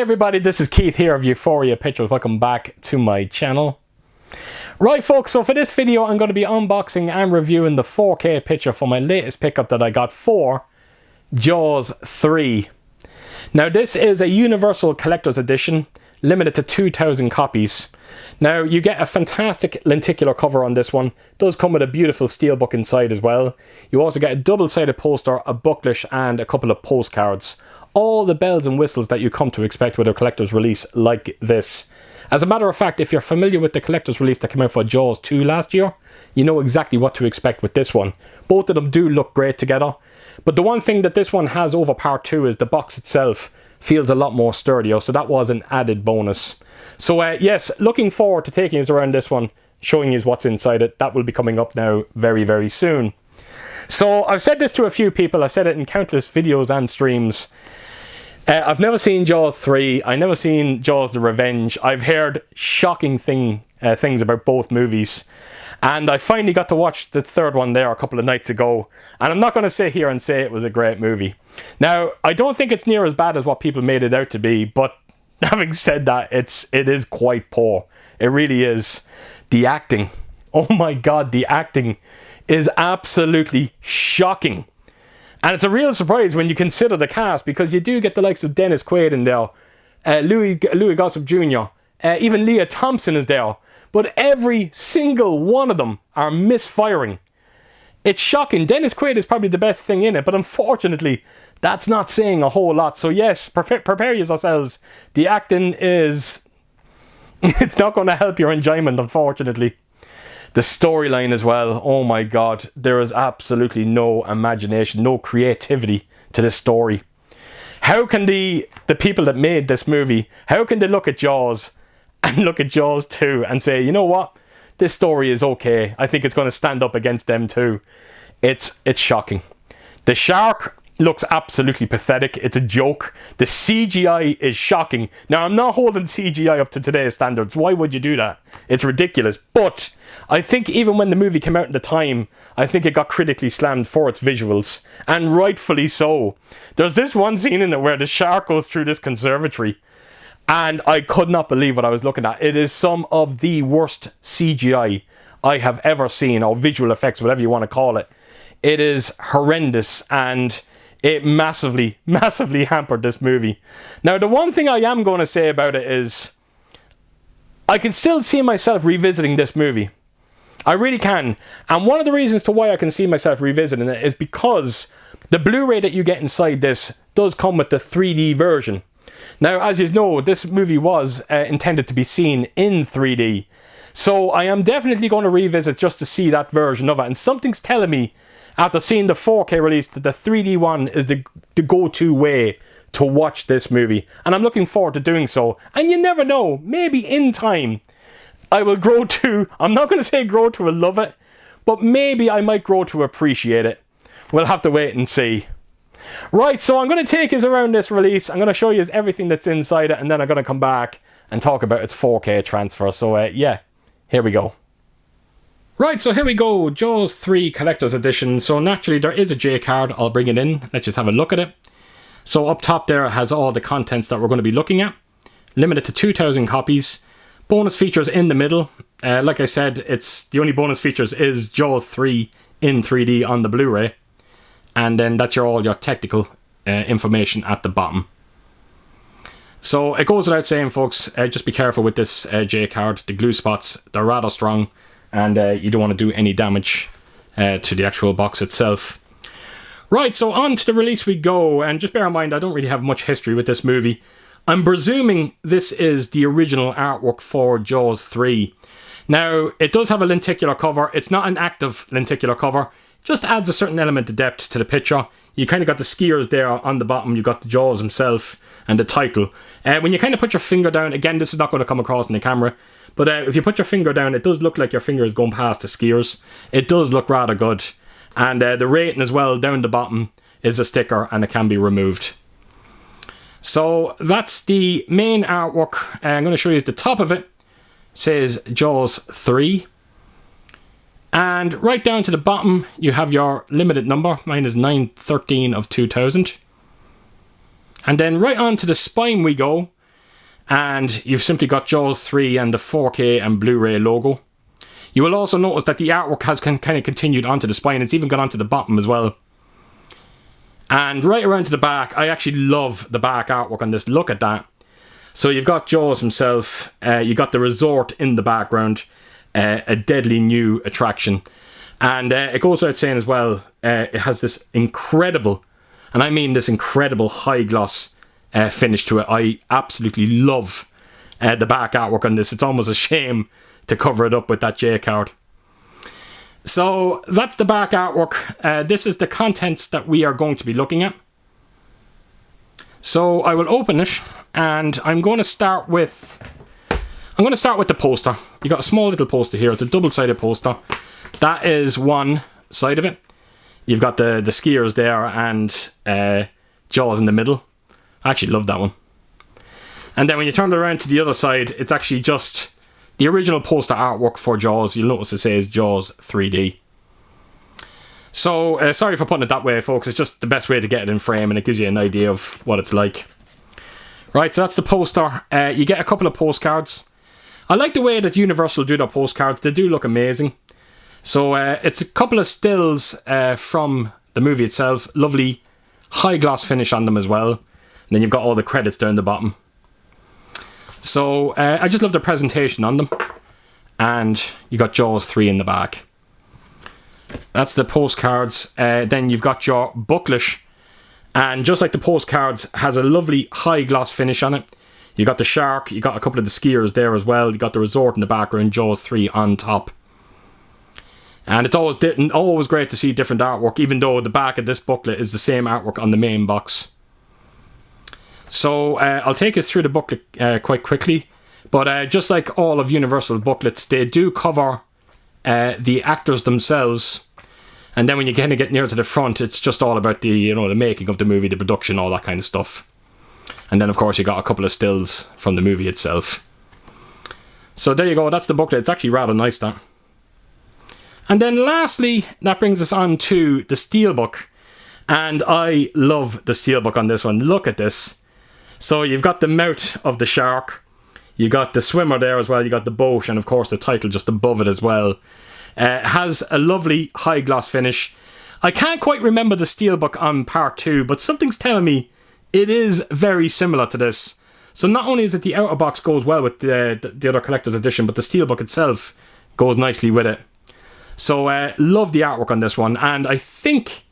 everybody, this is Keith here of Euphoria Pictures. Welcome back to my channel. Right folks, so for this video I'm going to be unboxing and reviewing the 4K picture for my latest pickup that I got for Jaws 3. Now this is a Universal Collector's Edition, limited to 2,000 copies. Now you get a fantastic lenticular cover on this one. It does come with a beautiful steelbook inside as well. You also get a double-sided poster, a booklet and a couple of postcards. All the bells and whistles that you come to expect with a collector's release like this. As a matter of fact, if you're familiar with the collector's release that came out for Jaws 2 last year, you know exactly what to expect with this one. Both of them do look great together, but the one thing that this one has over part 2 is the box itself feels a lot more sturdier, so that was an added bonus. So yes, looking forward to taking us around this one, showing you what's inside it. That will be coming up now very soon. So I've said this to a few people, I've said it in countless videos and streams. I've never seen Jaws 3, I've never seen Jaws the Revenge. I've heard shocking things about both movies. And I finally got to watch the third one there a couple of nights ago. And I'm not going to sit here and say it was a great movie. Now, I don't think it's near as bad as what people made it out to be. But having said that, it is quite poor. It really is. The acting. Oh my god, the acting is absolutely shocking. And it's a real surprise when you consider the cast, because you do get the likes of Dennis Quaid in there, Louis Gossett Jr., even Leah Thompson is there, but every single one of them are misfiring. It's shocking. Dennis Quaid is probably the best thing in it, but unfortunately, that's not saying a whole lot. So yes, prepare yourselves. The acting is... it's not going to help your enjoyment, unfortunately. The storyline as well, oh my god, there is absolutely no imagination, no creativity to this story. How can the people that made this movie, how can they look at Jaws and look at Jaws 2 and say, you know what, this story is okay, I think it's going to stand up against them too. It's shocking. The shark looks absolutely pathetic. It's a joke. The CGI is shocking. Now, I'm not holding CGI up to today's standards. Why would you do that? It's ridiculous. But I think even when the movie came out at the time, I think it got critically slammed for its visuals. And rightfully so. There's this one scene in it where the shark goes through this conservatory. And I could not believe what I was looking at. It is some of the worst CGI I have ever seen, or visual effects, whatever you want to call it. It is horrendous, and it massively hampered this movie. Now, the one thing I am going to say about it is I can still see myself revisiting this movie. I really can. And one of the reasons to why I can see myself revisiting it is because the Blu-ray that you get inside this does come with the 3D version. Now, as you know, this movie was intended to be seen in 3D. So I am definitely going to revisit just to see that version of it. And something's telling me, after seeing the 4K release, that the 3D one is the go-to way to watch this movie. And I'm looking forward to doing so. And you never know, maybe in time, I will grow to, I'm not going to say grow to love it, but maybe I might grow to appreciate it. We'll have to wait and see. Right, so I'm going to take us around this release. I'm going to show you everything that's inside it, and then I'm going to come back and talk about its 4K transfer. So yeah, here we go. Right, so here we go, Jaws 3 Collector's Edition. So naturally there is a J card, I'll bring it in, let's just have a look at it. So up top there it has all the contents that we're going to be looking at. Limited to 2,000 copies. Bonus features in the middle. Like I said, it's the only bonus features is Jaws 3 in 3D on the Blu-ray. And then that's all your technical information at the bottom. So it goes without saying, folks, just be careful with this J card. The glue spots, they're rather strong. And you don't want to do any damage to the actual box itself. Right, so on to the release we go. And just bear in mind, I don't really have much history with this movie. I'm presuming this is the original artwork for Jaws 3. Now, it does have a lenticular cover. It's not an active lenticular cover. Just adds a certain element of depth to the picture. You kind of got the skiers there on the bottom. You got the Jaws himself and the title. When you kind of put your finger down, again, this is not going to come across in the camera. But if you put your finger down, it does look like your finger is going past the skiers. It does look rather good. And the rating as well, down the bottom, is a sticker and it can be removed. So that's the main artwork. I'm going to show you the top of it. It says Jaws 3. And right down to the bottom, you have your limited number. Mine is 913 of 2000. And then right onto the spine we go. And you've simply got Jaws 3 and the 4K and Blu-ray logo. You will also notice that the artwork has kind of continued onto the spine. It's even gone onto the bottom as well. And right around to the back, I actually love the back artwork on this. Look at that. So you've got Jaws himself. You got the resort in the background. A deadly new attraction. And it goes without saying as well, it has this incredible, and I mean this incredible high gloss finish to it. I absolutely love the back artwork on this. It's almost a shame to cover it up with that J card. So that's the back artwork. This is the contents that we are going to be looking at. So I will open it, and I'm going to start with the poster. You got a small little poster here. It's a double-sided poster. That is one side of it. You've got the skiers there and Jaws in the middle. I actually love that one. And then when you turn it around to the other side, it's actually just the original poster artwork for Jaws. You'll notice it says Jaws 3D. So, sorry for putting it that way, folks. It's just the best way to get it in frame, and it gives you an idea of what it's like. Right, so that's the poster. You get a couple of postcards. I like the way that Universal do their postcards. They do look amazing. So, it's a couple of stills from the movie itself. Lovely high gloss finish on them as well. And then you've got all the credits down the bottom. So, I just love the presentation on them. And you got Jaws 3 in the back. That's the postcards. Then you've got your booklet. And just like the postcards, has a lovely high gloss finish on it. You got the shark. You got a couple of the skiers there as well. You got the resort in the background. Jaws 3 on top. And it's always great to see different artwork, even though the back of this booklet is the same artwork on the main box. So I'll take us through the booklet quite quickly. But just like all of Universal's booklets, they do cover the actors themselves. And then when you kind of get near to the front, it's just all about the making of the movie, the production, all that kind of stuff. And then of course you got a couple of stills from the movie itself. So there you go, that's the booklet. It's actually rather nice, that. And then lastly, that brings us on to the steelbook. And I love the steelbook on this one. Look at this. So you've got the mouth of the shark. You got the swimmer there as well. You got the boat, and of course the title just above it as well. Has a lovely high gloss finish. I can't quite remember the steelbook on part 2, but something's telling me it is very similar to this. So not only is it the outer box goes well with the other collector's edition, but the steelbook itself goes nicely with it. So love the artwork on this one, and I think,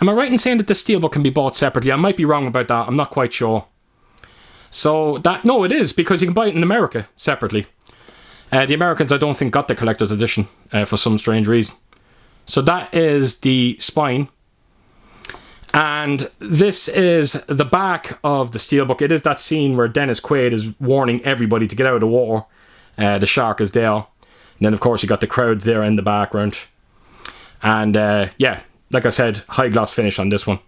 am I right in saying that the steelbook can be bought separately? I might be wrong about that. I'm not quite sure. So no, it is, because you can buy it in America separately. The Americans, I don't think, got the collector's edition for some strange reason. So that is the spine. And this is the back of the steelbook. It is that scene where Dennis Quaid is warning everybody to get out of the water. The shark is there. And then, of course, you got the crowds there in the background. And, yeah, like I said, high gloss finish on this one.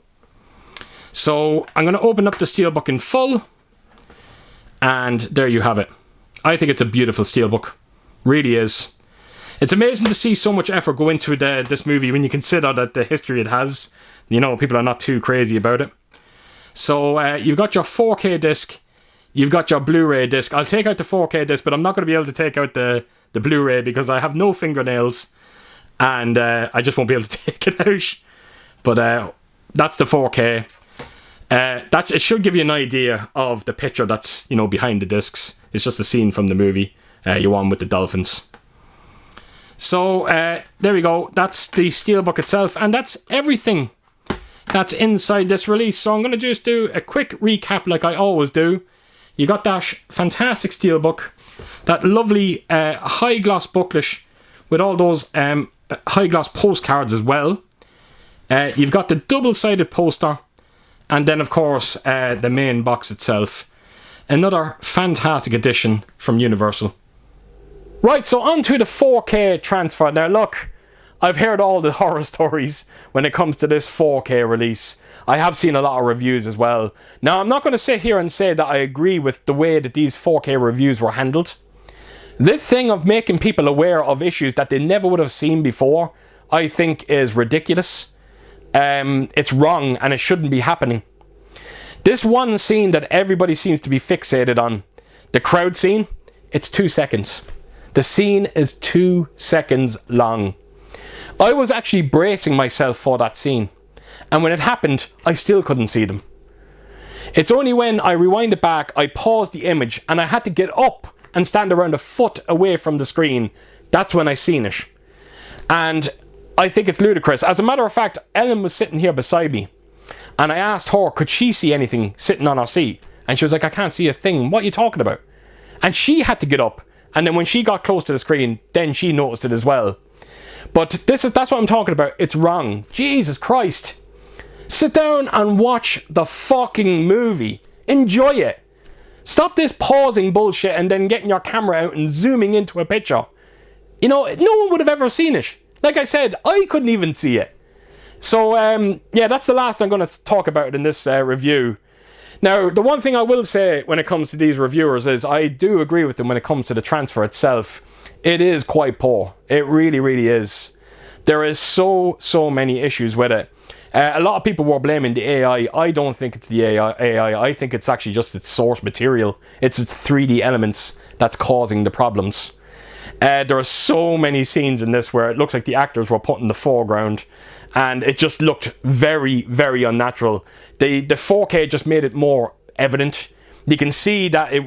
So I'm going to open up the steelbook in full. And there you have it. I think it's a beautiful steelbook. Really is. It's amazing to see so much effort go into this movie when you consider that the history it has. You know, people are not too crazy about it. So you've got your 4K disc. You've got your Blu-ray disc. I'll take out the 4K disc, but I'm not going to be able to take out the Blu-ray because I have no fingernails. And I just won't be able to take it out. But that's the 4K. It should give you an idea of the picture that's, behind the discs. It's just a scene from the movie. You on with the dolphins. So there we go. That's the steelbook itself, and that's everything that's inside this release. So I'm going to just do a quick recap like I always do. You got that fantastic steelbook, that lovely high gloss booklet with all those high gloss postcards as well. You've got the double-sided poster. And then, of course, the main box itself. Another fantastic edition from Universal. Right, so on to the 4K transfer. Now, look, I've heard all the horror stories when it comes to this 4K release. I have seen a lot of reviews as well. Now, I'm not going to sit here and say that I agree with the way that these 4K reviews were handled. This thing of making people aware of issues that they never would have seen before, I think is ridiculous. It's wrong and it shouldn't be happening. This one scene that everybody seems to be fixated on, the crowd scene, it's 2 seconds. The scene is 2 seconds long. I was actually bracing myself for that scene, and when it happened, I still couldn't see them. It's only when I rewind it back, I paused the image, and I had to get up and stand around a foot away from the screen. That's when I seen it. And I think it's ludicrous. As a matter of fact, Ellen was sitting here beside me, and I asked her, could she see anything sitting on her seat? And she was like, I can't see a thing. What are you talking about? And she had to get up. And then when she got close to the screen, then she noticed it as well. But that's what I'm talking about. It's wrong. Jesus Christ. Sit down and watch the fucking movie. Enjoy it. Stop this pausing bullshit and then getting your camera out and zooming into a picture. You know, no one would have ever seen it. Like I said, I couldn't even see it. So, yeah, that's the last I'm going to talk about in this review. Now, the one thing I will say when it comes to these reviewers is I do agree with them when it comes to the transfer itself. It is quite poor. It really, really is. There is so many issues with it. A lot of people were blaming the AI. I don't think it's the AI. I think it's actually just its source material. It's its 3D elements that's causing the problems. There are so many scenes in this where it looks like the actors were put in the foreground, and it just looked very, very unnatural. The 4K just made it more evident. You can see that they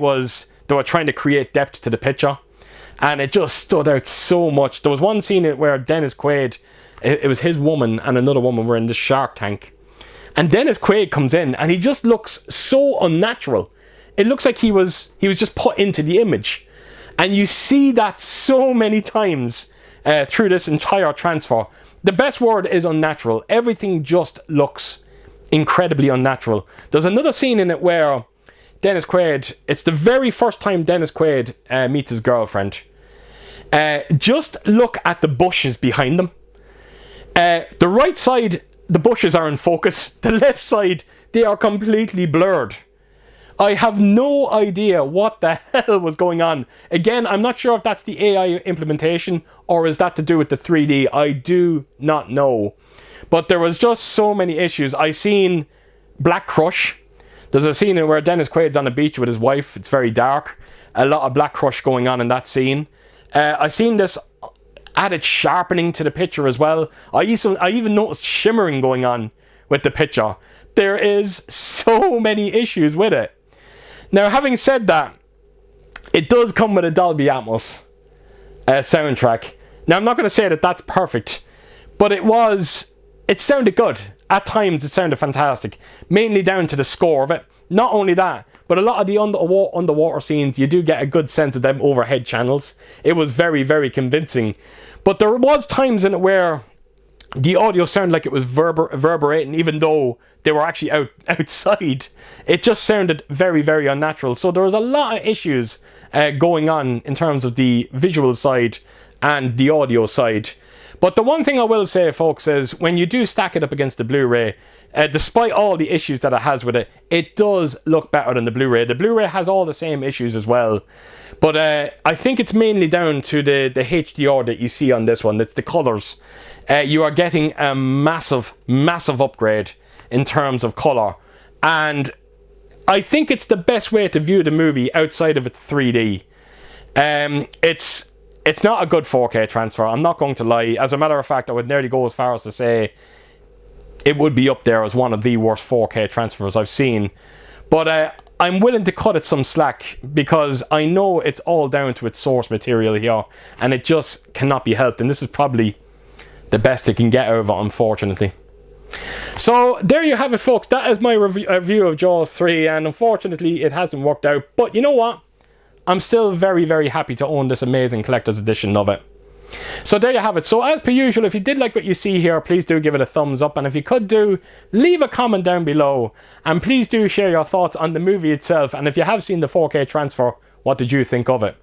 were trying to create depth to the picture, and it just stood out so much. There was one scene where Dennis Quaid, it was his woman and another woman were in the shark tank, and Dennis Quaid comes in and he just looks so unnatural. It looks like he was just put into the image, and you see that so many times through this entire transfer. The best word is unnatural. Everything just looks incredibly unnatural. There's another scene in it where Dennis Quaid, it's the very first time Dennis Quaid meets his girlfriend. Just look at the bushes behind them. The right side, the bushes are in focus. The left side, they are completely blurred. I have no idea what the hell was going on. Again, I'm not sure if that's the AI implementation or is that to do with the 3D. I do not know. But there was just so many issues. I seen Black Crush. There's a scene where Dennis Quaid's on the beach with his wife. It's very dark. A lot of Black Crush going on in that scene. I seen this added sharpening to the picture as well. I even noticed shimmering going on with the picture. There is so many issues with it. Now, having said that, it does come with a Dolby Atmos soundtrack. Now, I'm not going to say that that's perfect, but it sounded good. At times, it sounded fantastic, mainly down to the score of it. Not only that, but a lot of the underwater scenes, you do get a good sense of them overhead channels. It was very, very convincing. But there was times in it where the audio sounded like it was reverberating, even though they were actually outside. It just sounded very, very unnatural. So there was a lot of issues going on in terms of the visual side and the audio side. But the one thing I will say, folks, is when you do stack it up against the Blu-ray, despite all the issues that it has with it, it does look better than the Blu-ray. The Blu-ray has all the same issues as well. But I think it's mainly down to the HDR that you see on this one. It's the colours. You are getting a massive, massive upgrade in terms of colour. And I think it's the best way to view the movie outside of its 3D. It's not a good 4K transfer, I'm not going to lie. As a matter of fact, I would nearly go as far as to say it would be up there as one of the worst 4K transfers I've seen. But I'm willing to cut it some slack because I know it's all down to its source material here, and it just cannot be helped. And this is probably the best it can get out of it, unfortunately. So there you have it, folks. That is my review of Jaws 3, and unfortunately it hasn't worked out. But you know what? I'm still very, very happy to own this amazing collector's edition of it. So there you have it. So as per usual, if you did like what you see here, please do give it a thumbs up. And if you could leave a comment down below. And please do share your thoughts on the movie itself. And if you have seen the 4K transfer, what did you think of it?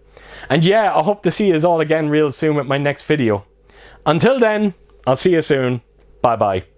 And yeah, I hope to see you all again real soon with my next video. Until then, I'll see you soon. Bye bye.